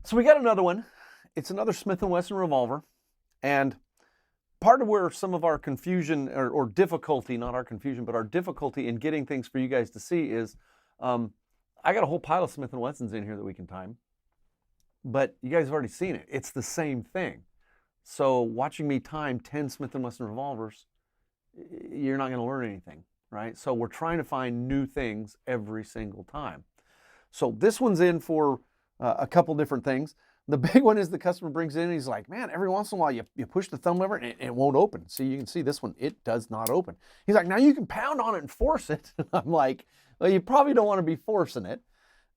So we got another one. It's another Smith & Wesson revolver. And part of where some of our confusion or difficulty, not our confusion, but our difficulty in getting things for you guys to see is I got a whole pile of Smith & Wessons in here that we can time. But you guys have already seen it. It's the same thing. So watching me time 10 Smith & Wesson revolvers, you're not going to learn anything, right? So we're trying to find new things every single time. So this one's in for a couple different things. The big one is the customer brings in and he's like, man, every once in a while you push the thumb lever and it won't open. See, you can see this one, it does not open. He's like, now you can pound on it and force it. I'm like, well, you probably don't want to be forcing it.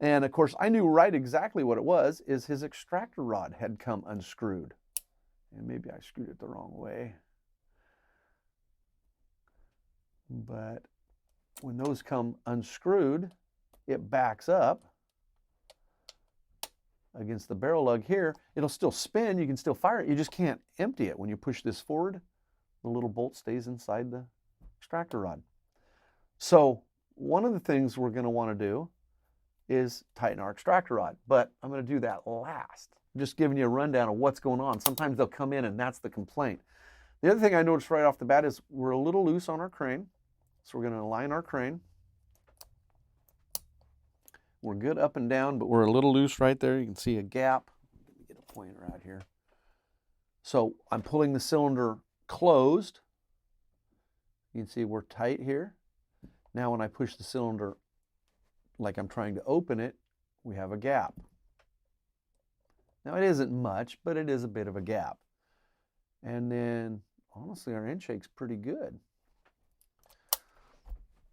And of course, I knew right exactly what it was, is his extractor rod had come unscrewed. And maybe I screwed it the wrong way. But when those come unscrewed, it backs up against the barrel lug here. It'll still spin, you can still fire it, you just can't empty it. When you push this forward, the little bolt stays inside the extractor rod. So one of the things we're going to want to do is tighten our extractor rod, but I'm going to do that last. I'm just giving you a rundown of what's going on. Sometimes they'll come in and that's the complaint. The other thing I noticed right off the bat is we're a little loose on our crane. So we're going to align our crane. We're good up and down, but we're a little loose right there. You can see a gap. Let me get a pointer out here. So I'm pulling the cylinder closed. You can see we're tight here. Now when I push the cylinder like I'm trying to open it, we have a gap. Now it isn't much, but it is a bit of a gap. And then honestly, our inshake's pretty good.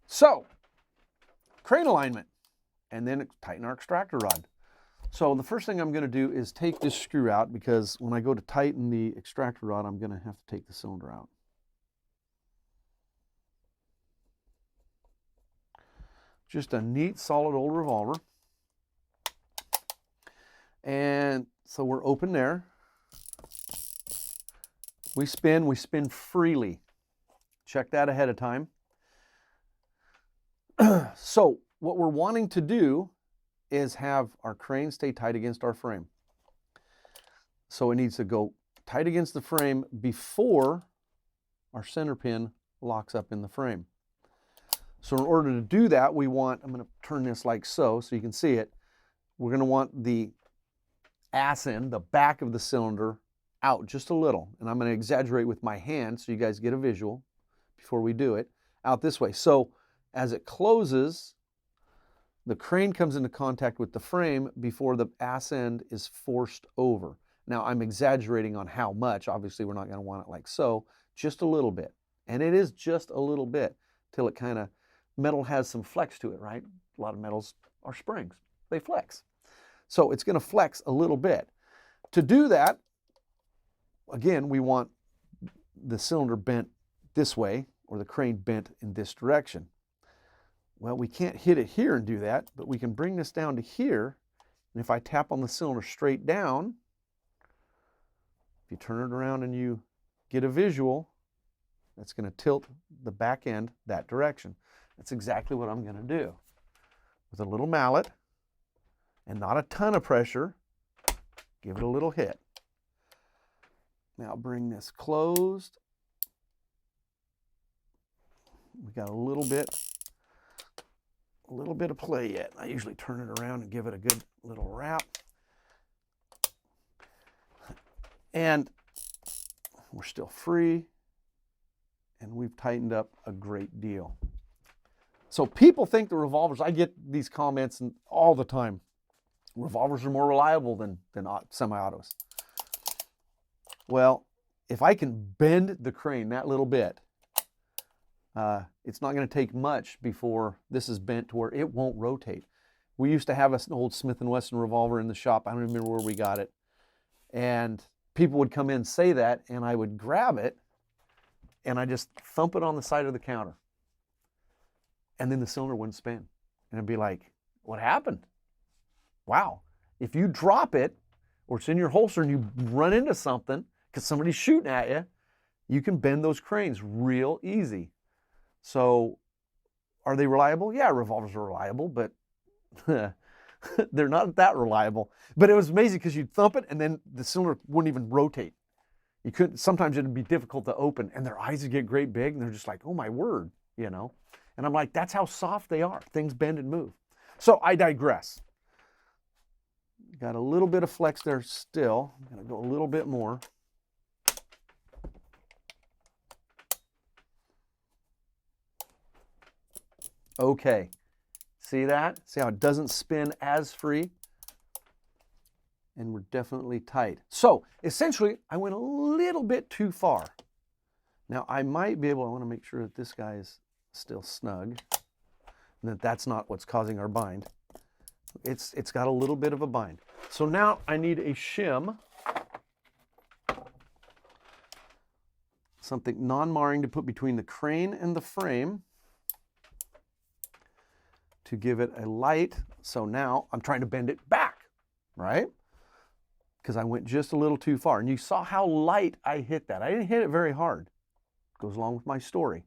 So, crane alignment, and then tighten our extractor rod. So the first thing I'm going to do is take this screw out, because when I go to tighten the extractor rod, I'm going to have to take the cylinder out. Just a neat, solid old revolver. And so we're open there. We spin freely. Check that ahead of time. So what we're wanting to do is have our crane stay tight against our frame. So it needs to go tight against the frame before our center pin locks up in the frame. So in order to do that, I'm going to turn this like so you can see it. We're going to want the ass end, the back of the cylinder, out just a little. And I'm going to exaggerate with my hand so you guys get a visual before we do it, out this way. So as it closes, the crane comes into contact with the frame before the ass end is forced over. Now I'm exaggerating on how much. Obviously we're not going to want it like so, just a little bit. And it is just a little bit till it kind of, metal has some flex to it, right? A lot of metals are springs. They flex. So it's going to flex a little bit. To do that, again, we want the cylinder bent this way or the crane bent in this direction. Well, we can't hit it here and do that, but we can bring this down to here. And if I tap on the cylinder straight down, if you turn it around and you get a visual, that's going to tilt the back end that direction. That's exactly what I'm going to do. With a little mallet and not a ton of pressure, give it a little hit. Now bring this closed. We got a little bit of play yet. I usually turn it around and give it a good little wrap. And we're still free, and we've tightened up a great deal. So people think the revolvers, I get these comments all the time, revolvers are more reliable than semi-autos. Well, if I can bend the crane that little bit, it's not going to take much before this is bent to where it won't rotate. We used to have an old Smith & Wesson revolver in the shop. I don't remember where we got it. And people would come in and say that, and I would grab it, and I just thump it on the side of the counter. And then the cylinder wouldn't spin. And it'd be like, what happened? Wow. If you drop it, or it's in your holster and you run into something because somebody's shooting at you, you can bend those cranes real easy. So are they reliable? Yeah, revolvers are reliable, but They're not that reliable, but it was amazing because you'd thump it and then the cylinder wouldn't even rotate. You couldn't, sometimes it'd be difficult to open, and their eyes would get great big and they're just like, oh my word, you know? And I'm like, that's how soft they are. Things bend and move. So I digress. Got a little bit of flex there still. I'm gonna go a little bit more. Okay, see that? See how it doesn't spin as free? And we're definitely tight. So essentially, I went a little bit too far. Now I might be able, I wanna make sure that this guy is still snug and that that's not what's causing our bind. It's got a little bit of a bind. So now I need a shim, something non-marring to put between the crane and the frame to give it a light. So now I'm trying to bend it back, right? Because I went just a little too far. And you saw how light I hit that. I didn't hit it very hard. Goes along with my story.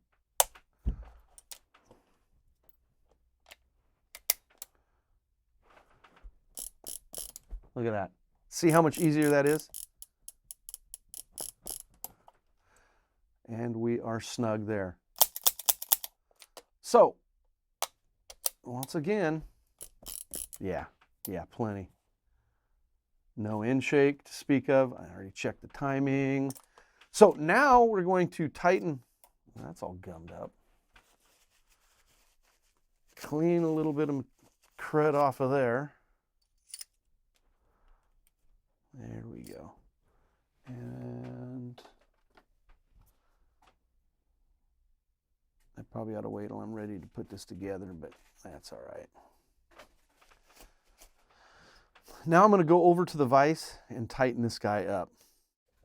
Look at that. See how much easier that is? And we are snug there. So, once again, yeah, plenty. No end shake to speak of. I already checked the timing. So now we're going to tighten. That's all gummed up. Clean a little bit of crud off of there. There we go. And I probably ought to wait till I'm ready to put this together, but that's all right. Now I'm going to go over to the vise and tighten this guy up.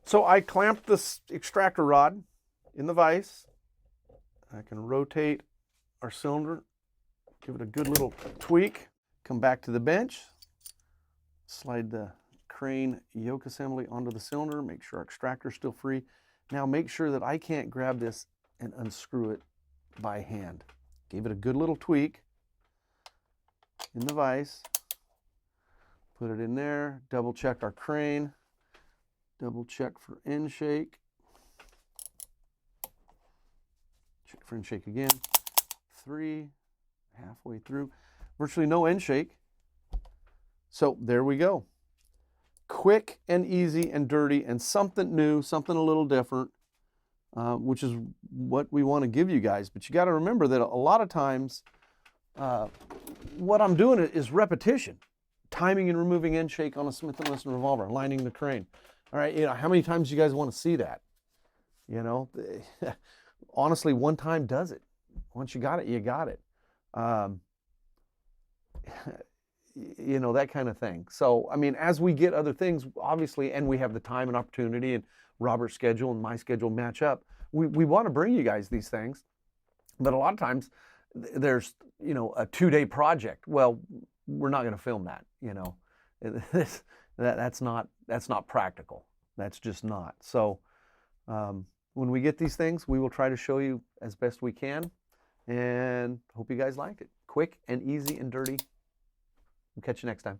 So I clamped this extractor rod in the vise. I can rotate our cylinder, give it a good little tweak, come back to the bench, slide the crane yoke assembly onto the cylinder, make sure our extractor is still free. Now make sure that I can't grab this and unscrew it by hand. Give it a good little tweak in the vise, put it in there, double check our crane, double check for end shake, check for end shake again, 3, halfway through, virtually no end shake. So there we go. Quick and easy and dirty and something new, something a little different, which is what we want to give you guys. But you got to remember that a lot of times what I'm doing is repetition, timing and removing end shake on a Smith & Wesson revolver, lining the crane. All right, you know, how many times do you guys want to see that? You know, honestly, one time does it. Once you got it, you got it. You know, that kind of thing. So, I mean, as we get other things, obviously, and we have the time and opportunity, and Robert's schedule and my schedule match up, we want to bring you guys these things. But a lot of times, there's, you know, a 2-day project. Well, we're not going to film that, you know. That's not practical. That's just not. So, when we get these things, we will try to show you as best we can, and hope you guys liked it. Quick and easy and dirty. We'll catch you next time.